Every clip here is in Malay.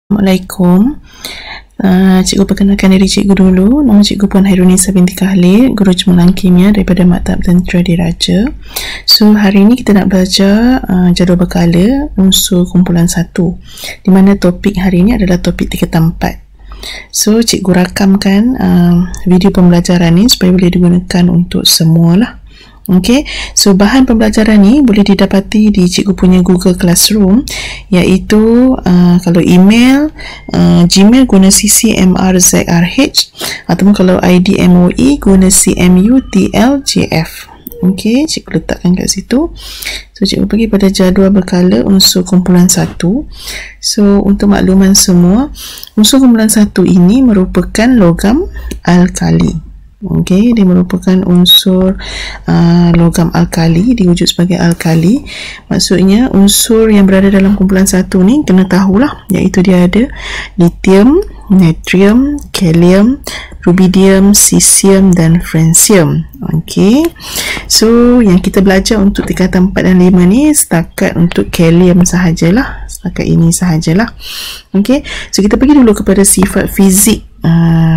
Assalamualaikum. Cikgu perkenalkan diri cikgu dulu. Nama cikgu Puan Hairunisa binti Khalid, guru cemerlang kimia daripada Maktab Tentera Diraja. So hari ini kita nak belajar jadual berkala unsur kumpulan 1, di mana topik hari ini adalah topik 3/4. So cikgu rakamkan video pembelajaran ni supaya boleh digunakan untuk semualah. Okey, so bahan pembelajaran ni boleh didapati di cikgu punya Google Classroom, iaitu kalau email Gmail guna CCMRZRH, ataupun kalau ID MOE guna CMUTLJF. Okey, cikgu letakkan kat situ. So cikgu pergi pada jadual berkala unsur kumpulan 1. So untuk makluman semua, unsur kumpulan 1 ini merupakan logam alkali. Okey, dia merupakan unsur logam alkali, diwujud sebagai alkali. Maksudnya unsur yang berada dalam kumpulan 1 ni kena tahulah, iaitu dia ada lithium, natrium, kalium, rubidium, cesium dan francium. Okey, so yang kita belajar untuk tingkatan 4 dan 5 ni setakat untuk kalium sahajalah, setakat ini sahajalah. Okey, so kita pergi dulu kepada sifat fizik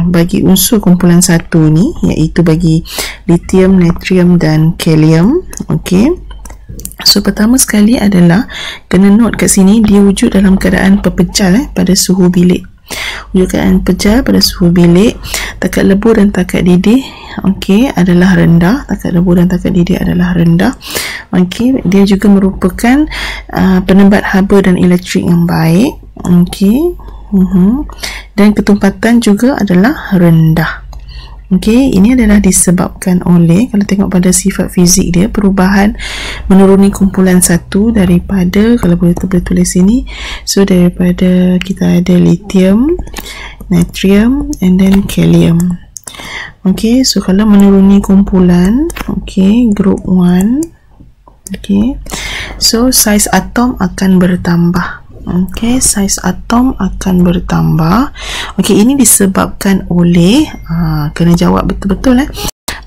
bagi unsur kumpulan 1 ni, iaitu bagi lithium, natrium dan kalium. Okey, so pertama sekali adalah kena note kat sini, dia wujud dalam keadaan perpejal pada suhu bilik. Wujud keadaan pejal pada suhu bilik, takat lebur dan takat didih adalah rendah. Takat lebur dan takat didih adalah rendah. Okey, dia juga merupakan penembat haba dan elektrik yang baik. Okey, dan ketumpatan juga adalah rendah. Okey, ini adalah disebabkan oleh, kalau tengok pada sifat fizik dia, perubahan menuruni kumpulan 1 daripada, kalau boleh tulis sini, so daripada kita ada lithium, natrium and then kalium. Okey, so kalau menuruni kumpulan, group 1, so saiz atom akan bertambah. Okey, saiz atom akan bertambah. Okey, ini disebabkan oleh kena jawab betul-betul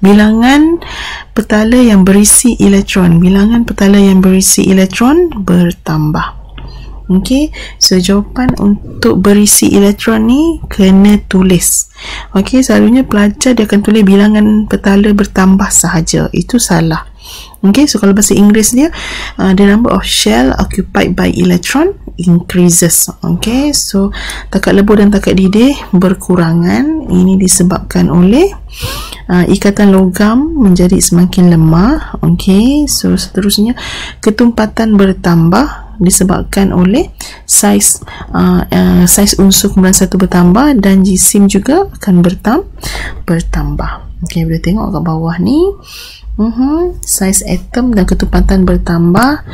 bilangan petala yang berisi elektron. Bilangan petala yang berisi elektron bertambah. Okey, so jawapan untuk berisi elektron ni kena tulis. Okey, selalunya pelajar dia akan tulis bilangan petala bertambah sahaja. Itu salah. Okey, so kalau bahasa Inggeris dia the number of shell occupied by electron increases. Okey, so takat lebur dan takat didih berkurangan. Ini disebabkan oleh ikatan logam menjadi semakin lemah. Okey, so seterusnya ketumpatan bertambah disebabkan oleh saiz unsur kumpulan 1 bertambah, dan jisim juga akan bertambah. Okey, boleh tengok kat bawah ni. Saiz atom dan ketumpatan bertambah,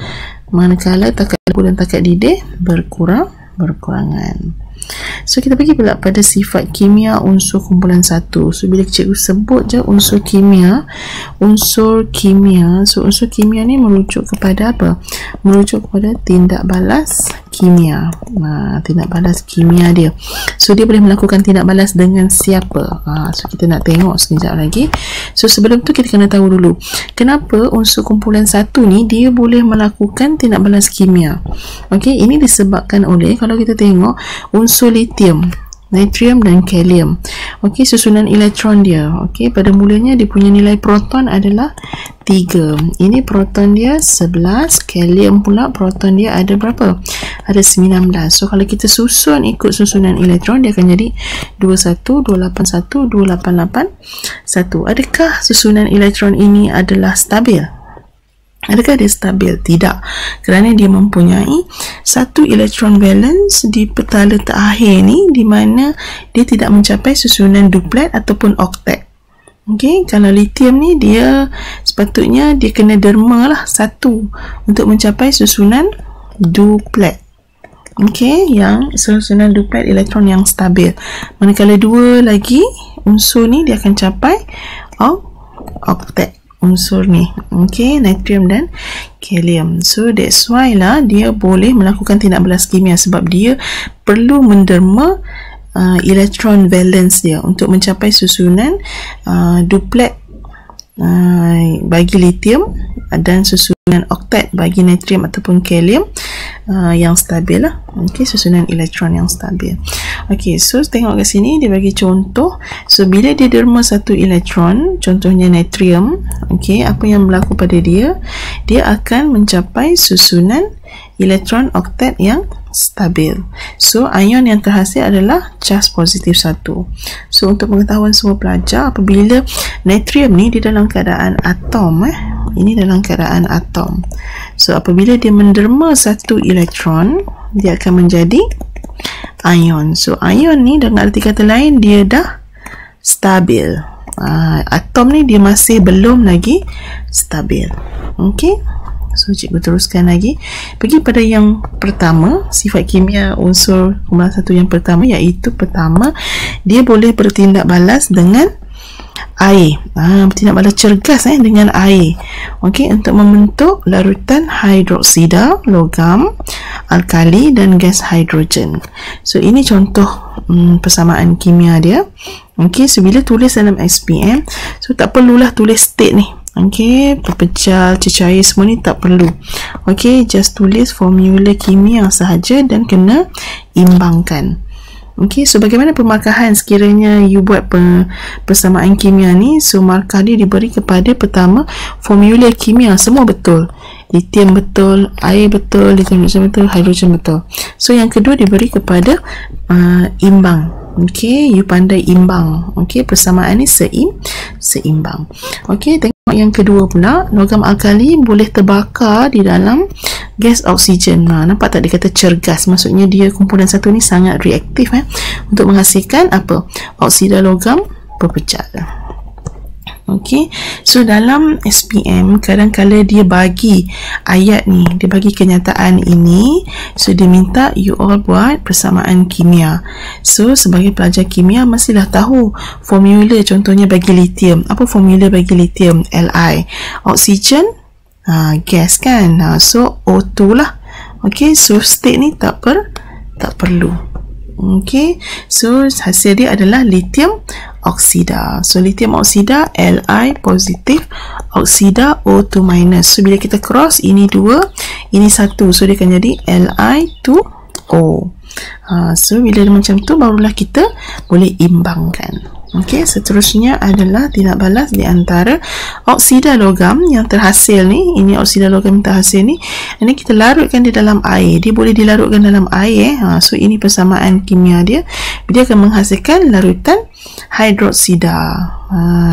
manakala takat lebur dan takat didih berkurangan. So kita pergi pula pada sifat kimia unsur kumpulan 1. So bila cikgu sebut je unsur kimia, so unsur kimia ni merujuk kepada apa? Merujuk kepada tindak balas kimia. Tindak balas kimia dia. So dia boleh melakukan tindak balas dengan siapa? So kita nak tengok sekejap lagi. So sebelum tu kita kena tahu dulu, kenapa unsur kumpulan 1 ni dia boleh melakukan tindak balas kimia. Okey, ini disebabkan oleh, kalau kita tengok unsur lithium, natrium dan kalium. Okey, susunan elektron dia. Okey, pada mulanya dia punya nilai proton adalah 3. Ini proton dia 11, kalium pula proton dia ada berapa? Ada 19. So kalau kita susun ikut susunan elektron, dia akan jadi 21, 281, 288, 1. Adakah susunan elektron ini adalah stabil? Adakah dia stabil? Tidak, kerana dia mempunyai satu elektron valence di petala terakhir ni, di mana dia tidak mencapai susunan duplet ataupun oktet. Okey, kalau lithium ni dia sepatutnya dia kena derma lah 1 untuk mencapai susunan duplet. Okey, yang susunan duplet elektron yang stabil. Manakala 2 lagi unsur ni dia akan capai oktet unsur ni. Okey, natrium dan kalium. So that's why lah dia boleh melakukan tindak balas kimia, sebab dia perlu menderma elektron valence dia untuk mencapai susunan duplet bagi lithium dan susunan oktet bagi natrium ataupun kalium yang stabil lah. Okey, susunan elektron yang stabil. Okey, so tengok kat sini dia bagi contoh. So bila dia derma satu elektron, contohnya natrium, okey, apa yang berlaku pada dia? Dia akan mencapai susunan elektron oktet yang stabil. So ion yang terhasil adalah cas positif 1. So untuk pengetahuan semua pelajar, apabila natrium ni dia dalam keadaan atom, ini dalam keadaan atom. So apabila dia menderma satu elektron, dia akan menjadi ion. So ion ni dengan arti kata lain dia dah stabil. Atom ni dia masih belum lagi stabil. Okey. So cikgu teruskan lagi. Pergi pada yang pertama, sifat kimia unsur kumpulan satu yang pertama, iaitu pertama, dia boleh bertindak balas dengan air. Bertindak balas cergas dengan air. Okey, untuk membentuk larutan hidroksida, logam, alkali dan gas hidrogen. So ini contoh persamaan kimia dia. Okey, so bila tulis dalam SPM, so tak perlulah tulis state ni. Okey, pepecah, cecair semua ni tak perlu. Okey, just tulis formula kimia sahaja dan kena imbangkan. Okey, so bagaimana pemarkahan sekiranya you buat persamaan kimia ni? So markah dia diberi kepada pertama formula kimia semua betul. Lithium betul, air betul, lithium betul, hidrogen betul. So yang kedua diberi kepada imbang. Okey, you pandai imbang. Okey, persamaan ni seimbang. Okey, tengok yang kedua pula, logam alkali boleh terbakar di dalam gas oksigen. Nampak tak dia kata cergas, maksudnya dia kumpulan satu ni sangat reaktif untuk menghasilkan apa? Oksida logam berpecah. Okey, so dalam SPM kadang-kala dia bagi ayat ni, dia bagi kenyataan ini, so dia minta you all buat persamaan kimia. So sebagai pelajar kimia mestilah tahu formula, contohnya bagi lithium. Apa formula bagi lithium? Li. Oksigen, gas kan, so O2 lah. Okey, so state ni tak perlu. Okey, so hasil dia adalah lithium oksida. So lithium oksida, Li positif, oksida O2 minus. So bila kita cross, ini 2, ini 1, so dia akan jadi Li2O. So bila dia macam tu, barulah kita boleh imbangkan. Okey, seterusnya adalah tindak balas di antara oksida logam yang terhasil ni. Ini oksida logam yang terhasil ni, ini kita larutkan di dalam air. Dia boleh dilarutkan dalam air. So ini persamaan kimia dia. Dia akan menghasilkan larutan hidroksida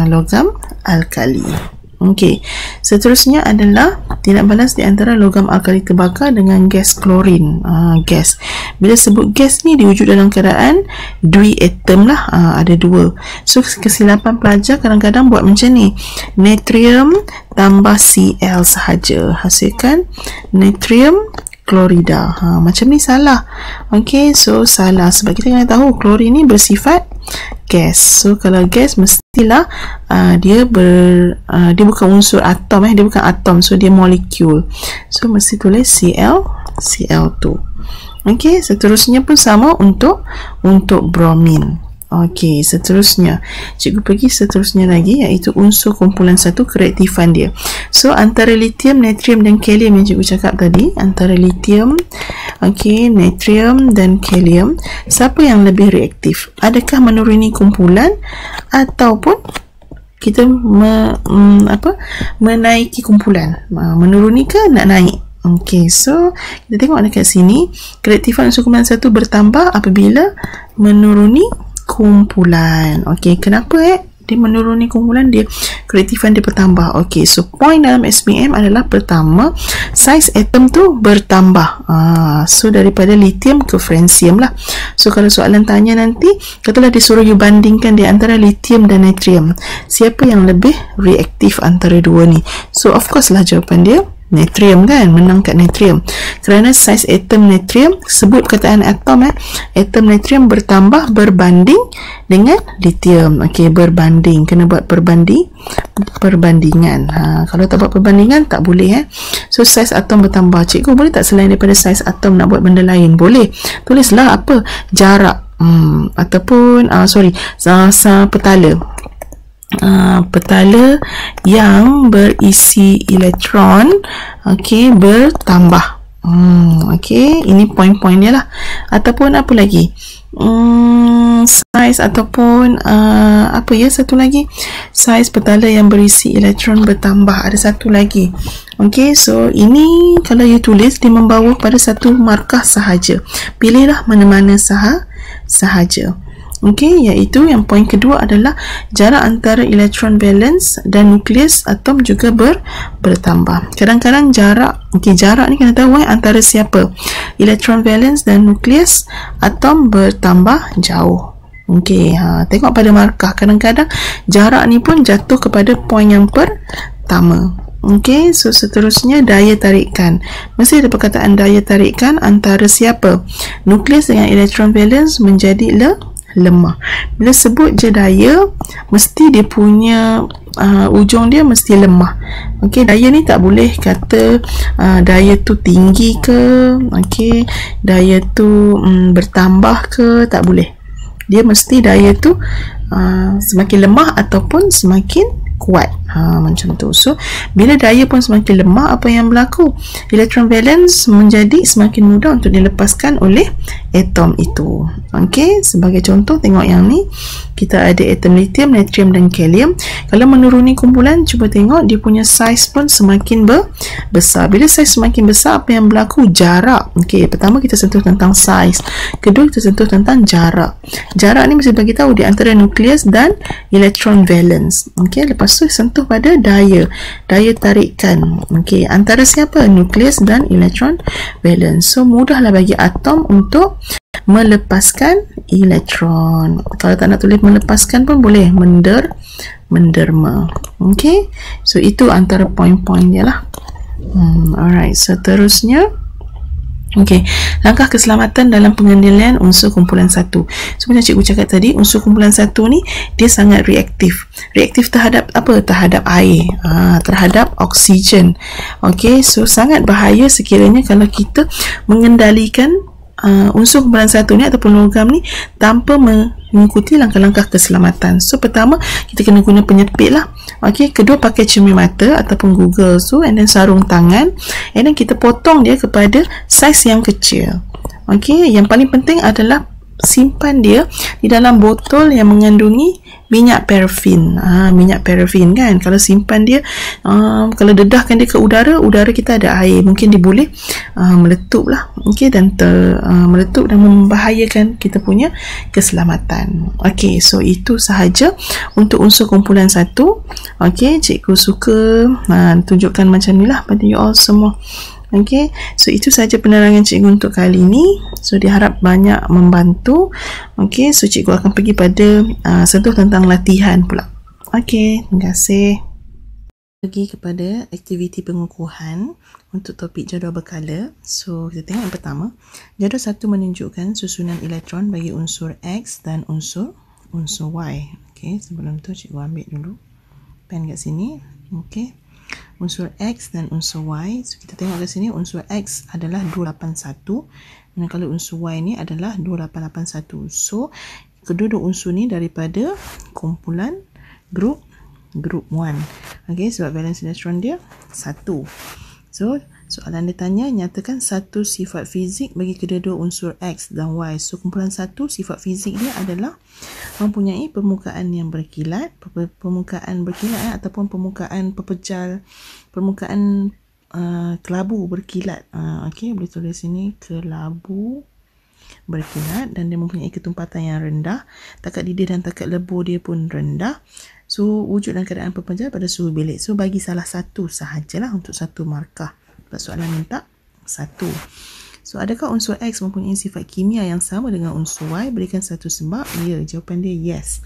logam alkali. Okey, seterusnya adalah tindak balas di antara logam alkali terbakar dengan gas klorin. Gas. Bila sebut gas ni diwujud dalam keadaan duiatom lah, ada 2. So kesilapan pelajar kadang-kadang buat macam ni. Natrium tambah Cl sahaja, hasilkan natrium klorida. Macam ni salah. Okey, so salah sebab kita kena tahu klorin ni bersifat gas. So kalau gas mestilah dia bukan unsur atom, dia bukan atom, so dia molekul. So mesti tulis Cl2. Okey, seterusnya pun sama untuk bromin. Okey, seterusnya cikgu pergi seterusnya lagi, iaitu unsur kumpulan satu, kereaktifan dia. So antara lithium, natrium dan kalium yang cikgu cakap tadi, antara lithium, okey, natrium dan kalium, siapa yang lebih reaktif? Adakah menuruni kumpulan ataupun kita menaiki kumpulan? Menuruni ke nak naik? Okey, so kita tengok dekat sini, kereaktifan unsur kumpulan satu bertambah apabila menuruni kumpulan. Okey, kenapa dia menuruni kumpulan? Dia kereaktifan dia bertambah. Okey, so point dalam SPM adalah pertama, saiz atom tu bertambah. So daripada lithium ke francium lah. So kalau soalan tanya nanti, katalah dia suruh you bandingkan di antara lithium dan natrium, siapa yang lebih reaktif antara dua ni? So of course lah jawapan dia natrium kan, menang kat natrium kerana saiz atom natrium, sebut perkataan atom atom natrium bertambah berbanding dengan lithium. Okey, berbanding, kena buat perbandingan. Kalau tak buat perbandingan tak boleh so saiz atom bertambah. Cikgu boleh tak selain daripada saiz atom nak buat benda lain? Boleh, tulislah apa, jarak ataupun petala. petala yang berisi elektron bertambah. Ini poin-poin dia lah. Ataupun apa lagi? Saiz ataupun satu lagi, saiz petala yang berisi elektron bertambah. Ada satu lagi. So ini kalau you tulis, dia membawa pada satu markah sahaja. Pilihlah mana-mana sahaja. Iaitu yang poin kedua adalah jarak antara elektron valence dan nukleus atom juga bertambah. Kadang-kadang jarak ni kena tahu antara siapa? Elektron valence dan nukleus atom bertambah jauh. Tengok pada markah. Kadang-kadang jarak ni pun jatuh kepada poin yang pertama. So seterusnya daya tarikan. Mesti ada perkataan daya tarikan antara siapa? Nukleus dengan elektron valence menjadi lemah. Bila sebut je daya, mesti dia punya ujung dia mesti lemah. Daya ni tak boleh kata daya tu tinggi ke, daya tu bertambah ke, tak boleh. Dia mesti daya tu semakin lemah ataupun semakin kuat, macam tu. So bila daya pun semakin lemah, apa yang berlaku? Elektron valence menjadi semakin mudah untuk dilepaskan oleh atom itu. Sebagai contoh, tengok yang ni, kita ada atom lithium, natrium dan kalium. Kalau menuruni kumpulan, cuba tengok dia punya saiz pun semakin besar. Bila saiz semakin besar, apa yang berlaku? Jarak. Pertama kita sentuh tentang saiz, kedua kita sentuh tentang jarak. Jarak ni mesti bagi tahu di antara nukleus dan elektron valence. Lepas tu sentuh pada daya tarikan. Antara siapa? Nukleus dan elektron valence. So mudahlah bagi atom untuk melepaskan elektron. Kalau tak nak tulis melepaskan pun boleh menderma. So itu antara poin-poin dia lah. Alright, seterusnya langkah keselamatan dalam pengendalian unsur kumpulan 1. Sebenarnya cikgu cakap tadi, unsur kumpulan 1 ni dia sangat reaktif terhadap apa? Terhadap air, terhadap oksigen. So sangat bahaya sekiranya kalau kita mengendalikan unsur kumpulan 1 ni ataupun logam ni tanpa mengikuti langkah-langkah keselamatan. So pertama, kita kena guna penyepit lah. Kedua, pakai cermin mata ataupun Google tu, and then sarung tangan, and then kita potong dia kepada saiz yang kecil. Yang paling penting adalah simpan dia di dalam botol yang mengandungi minyak parafin. Minyak parafin kan, kalau simpan dia, kalau dedahkan dia ke udara kita ada air, mungkin dia boleh meletup lah, dan meletup dan membahayakan kita punya keselamatan. So itu sahaja untuk unsur kumpulan 1. Cikgu suka tunjukkan macam ni lah pada you all semua. So itu saja penerangan cikgu untuk kali ini. So diharap banyak membantu. So cikgu akan pergi pada sentuh tentang latihan pula. Terima kasih. Pergi kepada aktiviti pengukuhan untuk topik jadual berkala. So kita tengok yang pertama. Jadual 1 menunjukkan susunan elektron bagi unsur X dan unsur Y. Sebelum tu cikgu ambil dulu pen kat sini. Unsur X dan unsur Y. So kita tengok kat sini, unsur X adalah 281, manakala unsur Y ni adalah 2881. So kedua-dua unsur ni daripada kumpulan group 1. Sebab valence elektron dia 1. So soalan dia tanya, nyatakan satu sifat fizik bagi kedua-dua unsur X dan Y. So kumpulan 1, sifat fizik dia adalah mempunyai permukaan yang berkilat, ataupun permukaan pepejal, permukaan kelabu berkilat. Boleh tulis sini, kelabu berkilat, dan dia mempunyai ketumpatan yang rendah. Takat didih dan takat lebur dia pun rendah. So wujud dalam keadaan pepejal pada suhu bilik. So bagi salah satu sahajalah untuk satu markah. Soalan minta 1. So adakah unsur X mempunyai sifat kimia yang sama dengan unsur Y? Berikan satu sebab. Ya, jawapan dia yes.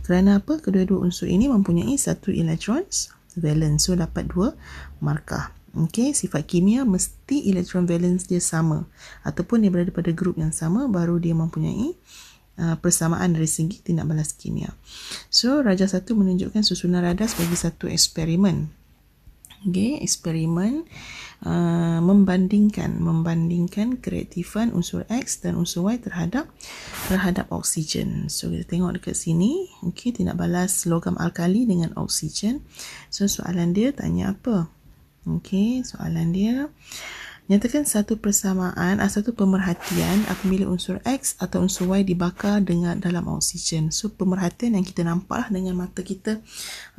Kerana apa? Kedua-dua unsur ini mempunyai satu elektron valence. So dapat 2 markah. Sifat kimia mesti elektron valence dia sama, ataupun dia berada pada grup yang sama, baru dia mempunyai persamaan dari segi tindak balas kimia. So Rajah 1 menunjukkan susunan radas bagi satu eksperimen. Okay, eksperimen membandingkan kereaktifan unsur X dan unsur Y terhadap oksigen. So kita tengok dekat sini, okey, tindak balas logam alkali dengan oksigen. So soalan dia tanya apa? Okey, soalan dia nyatakan satu pemerhatian apabila unsur X atau unsur Y dibakar dalam oksigen. So pemerhatian yang kita nampak dengan mata kita,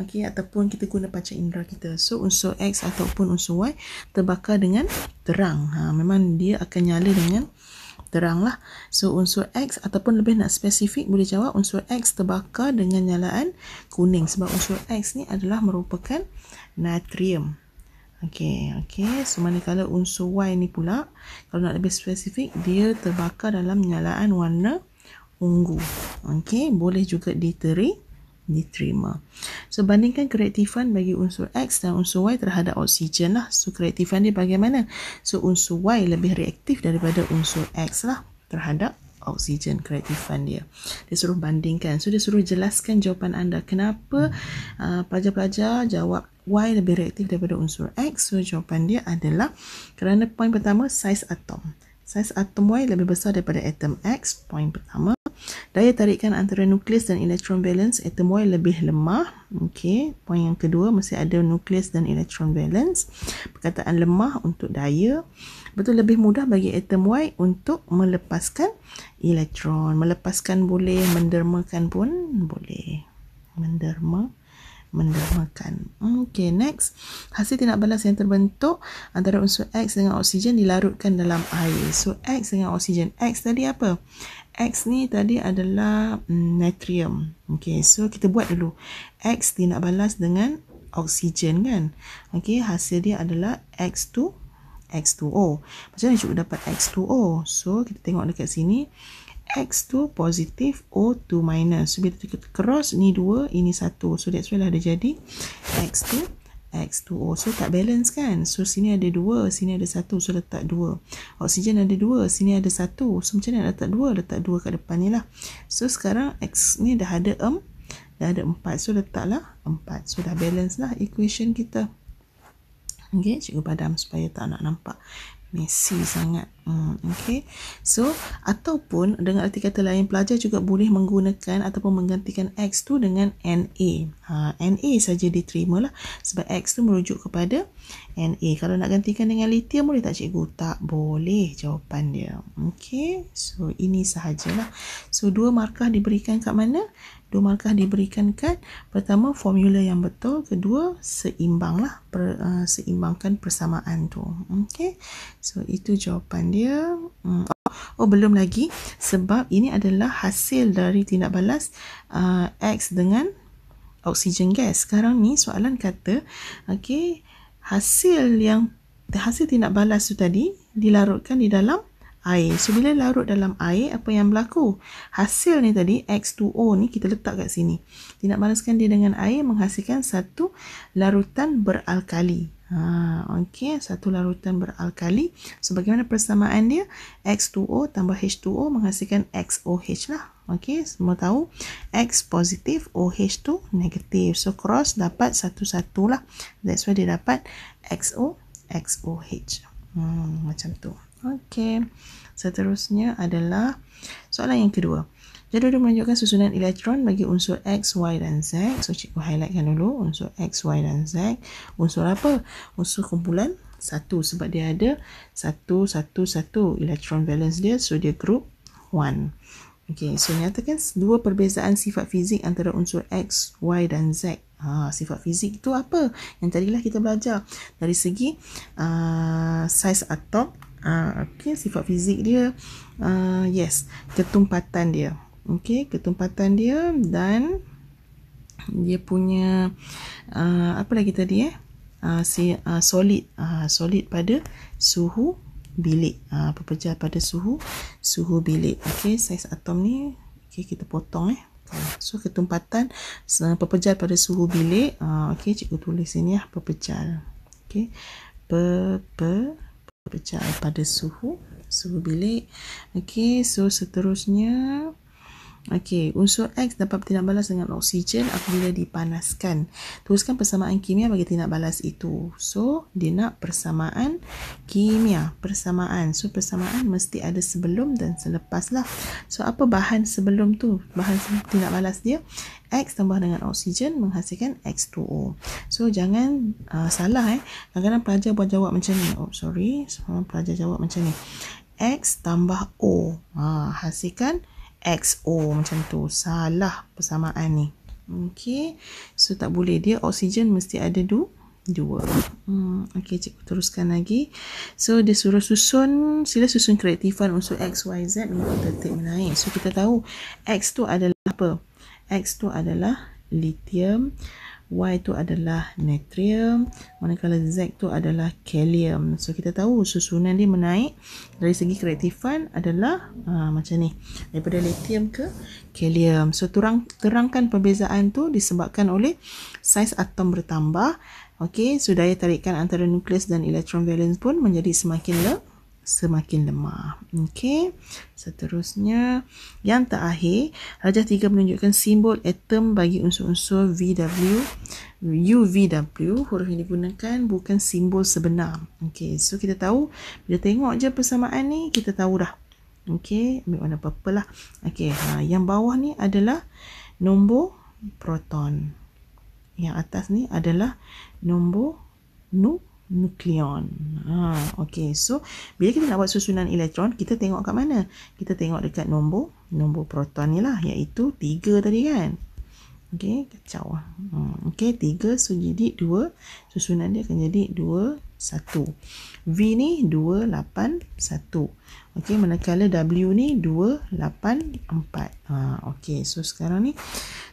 okey, ataupun kita guna panca indera kita. So unsur X ataupun unsur Y terbakar dengan terang. Memang dia akan nyala dengan terang lah. So unsur X ataupun lebih nak spesifik boleh jawab unsur X terbakar dengan nyalaan kuning sebab unsur X ni adalah merupakan natrium. Okey. So manakala unsur Y ni pula, kalau nak lebih spesifik, dia terbakar dalam nyalaan warna ungu. Okey, boleh juga diterima. So bandingkan kereaktifan bagi unsur X dan unsur Y terhadap oksigen lah. So kereaktifan dia bagaimana? So unsur Y lebih reaktif daripada unsur X lah terhadap oksigen, kereaktifan dia. Dia suruh bandingkan. So dia suruh jelaskan jawapan anda. Kenapa pelajar-pelajar jawab Y lebih reaktif daripada unsur X? So jawapan dia adalah kerana poin pertama, saiz atom. Saiz atom Y lebih besar daripada atom X, poin pertama. Daya tarikan antara nukleus dan elektron valence atom Y lebih lemah. Okey, poin yang kedua, mesti ada nukleus dan elektron valence. Perkataan lemah untuk daya. Betul, lebih mudah bagi atom Y untuk melepaskan elektron. Melepaskan boleh, mendermakan pun boleh. Mendermakan. Okey, next. Hasil tindak balas yang terbentuk antara unsur X dengan oksigen dilarutkan dalam air. So X dengan oksigen. X tadi apa? X ni tadi adalah natrium. Okey, so kita buat dulu. X tindak balas dengan oksigen kan. Okey, hasil dia adalah X2O. Macam mana cikgu dapat X2O? So kita tengok dekat sini. X2 positif, O2 minus. So bila kita cross, ni 2, ini 1. So that's why lah dia jadi X2O. So tak balance kan? So sini ada 2, sini ada 1. So letak 2. Oksigen ada 2, sini ada 1. So macam mana letak 2? Letak 2 kat depan ni lah. So sekarang X ni dah ada 4. So letaklah 4. So dah balance lah equation kita. Okay, cikgu padam supaya tak nak nampak messy sangat. Okay. So, ataupun dengan arti kata lain, pelajar juga boleh menggunakan ataupun menggantikan X tu dengan Na. Na saja diterima lah. Sebab X tu merujuk kepada Na. Kalau nak gantikan dengan lithium, boleh tak cikgu? Tak boleh jawapan dia. Okay. So, ini sahajalah. So, 2 markah diberikan kat mana? 2 markah diberikan kat pertama formula yang betul, kedua seimbang lah, seimbangkan persamaan tu. Okay. So itu jawapan dia. Belum lagi, sebab ini adalah hasil dari tindak balas X dengan oksigen gas. Sekarang ni soalan kata, okay, hasil tindak balas tu tadi dilarutkan di dalam air. So bila larut dalam air, apa yang berlaku? Hasil ni tadi X2O ni kita letak kat sini. Tindak balaskan dia dengan air menghasilkan satu larutan beralkali. Okey, satu larutan beralkali. So bagaimana persamaan dia? X2O tambah H2O menghasilkan XOH lah. Okey, semua tahu X positif, OH2 negatif. So cross dapat satu-satu lah. That's why dia dapat XOH. Macam tu. Okey, seterusnya adalah soalan yang kedua. Jadual dia menunjukkan susunan elektron bagi unsur X, Y dan Z. So cikgu highlightkan dulu unsur X, Y dan Z. Unsur apa? Unsur kumpulan 1 sebab dia ada 1, 1, 1 elektron valence dia. So dia group 1. Okey, so nyatakan 2 perbezaan sifat fizik antara unsur X, Y dan Z. Sifat fizik itu apa? Yang tadilah kita belajar. Dari segi saiz atom. Okey, sifat fizik dia ketumpatan dia. Okey, ketumpatan dia dan dia punya apa lagi tadi solid pada suhu bilik. Pepejal pada suhu bilik. Okey, saiz atom ni kita potong So ketumpatan pepejal pada suhu bilik. Okey, cikgu tulis sini pepejal. Okey, pepejal pada suhu bilik. Okey, so seterusnya Okey, unsur X dapat bertindak balas dengan oksigen apabila dipanaskan. Teruskan persamaan kimia bagi tindak balas itu. So, dia nak persamaan kimia. Persamaan. So, persamaan mesti ada sebelum dan selepas lah. So, apa bahan sebelum tu? Bahan tindak balas dia, X tambah dengan oksigen menghasilkan X2O. So, jangan salah Kadang-kadang pelajar buat jawab macam ni. Oh, sorry. Pelajar jawab macam ni. X tambah O. Hasilkan XO macam tu. Salah persamaan ni. Okey. So tak boleh. Dia oksigen mesti ada dua. Okey, cikgu teruskan lagi. So dia suruh sila susun kereaktifan unsur X, Y, Z mengikut tertib menaik. So kita tahu X tu adalah apa? X tu adalah lithium, Y tu adalah natrium, manakala Z tu adalah kalium. So kita tahu susunan dia menaik dari segi kereaktifan adalah macam ni, daripada lithium ke kalium. So terangkan perbezaan tu disebabkan oleh saiz atom bertambah. Okey, so daya tarikan antara nukleus dan elektron valence pun menjadi semakin lemah. Okey, seterusnya yang terakhir, rajah 3 menunjukkan simbol atom bagi unsur-unsur VW, UVW. Huruf yang digunakan bukan simbol sebenar. Okey, so kita tahu bila tengok je persamaan ni kita tahu dah. Okey, ambil warna purple lah. Okey, yang bawah ni adalah nombor proton. Yang atas ni adalah nombor nukleon. Okey, so bila kita nak buat susunan elektron, kita tengok kat mana? Kita tengok dekat nombor proton ni lah, iaitu 3 tadi kan. Okey, kacau. Okey, 3, so jadi 2. Susunan dia akan jadi 2, 1. V ni 2, 8, 1. Okey, manakala W ni 2, 8, 4. Okey, so sekarang ni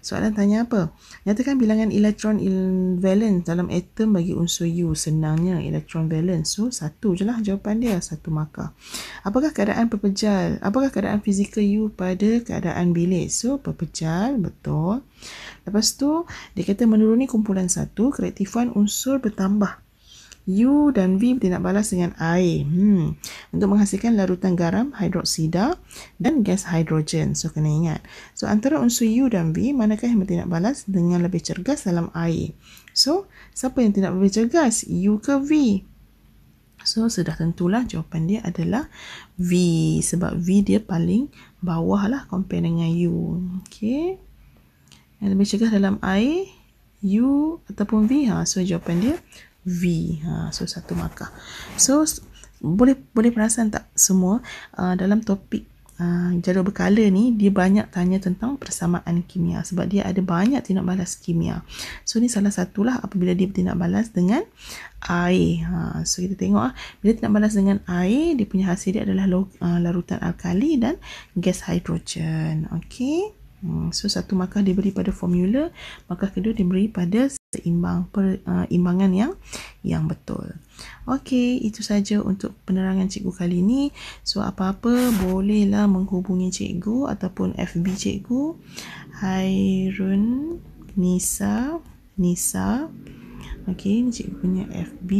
soalan tanya apa? Nyatakan bilangan elektron valence dalam atom bagi unsur U. Senangnya elektron valence. So, 1 je lah jawapan dia. 1 markah. Apakah keadaan pepejal? Apakah keadaan fizikal U pada keadaan bilik? So, pepejal. Betul. Lepas tu, dia kata menuruni kumpulan 1, kereaktifan unsur bertambah. U dan V bertindak balas dengan air untuk menghasilkan larutan garam, hidroksida dan gas hidrogen. So, kena ingat. So, antara unsur U dan V, manakah yang bertindak balas dengan lebih cergas dalam air? So, siapa yang tidak lebih cergas? U ke V? So, sudah tentulah jawapan dia adalah V. Sebab V dia paling bawah lah compare dengan U. Okay. Yang lebih cergas dalam air, U ataupun V? So, jawapan dia V. So 1 markah. So boleh perasan tak semua dalam topik jadual berkala ni dia banyak tanya tentang persamaan kimia sebab dia ada banyak tindak balas kimia. So ni salah satulah apabila dia bertindak balas dengan air. So kita tengok bila tindak balas dengan air, dia punya hasil dia adalah larutan alkali dan gas hidrogen. Okey. So 1 markah diberi pada formula, markah kedua diberi pada imbangan yang betul. Okey, itu saja untuk penerangan cikgu kali ini. So apa-apa bolehlah menghubungi cikgu ataupun FB cikgu Hairun Nisa. Okey, ini cikgu punya FB.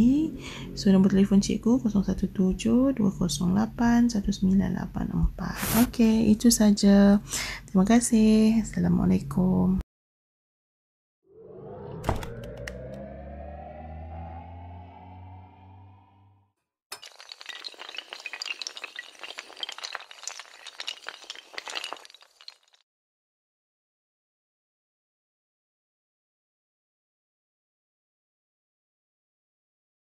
So nombor telefon cikgu 017-208-1984. Okey, itu saja. Terima kasih. Assalamualaikum.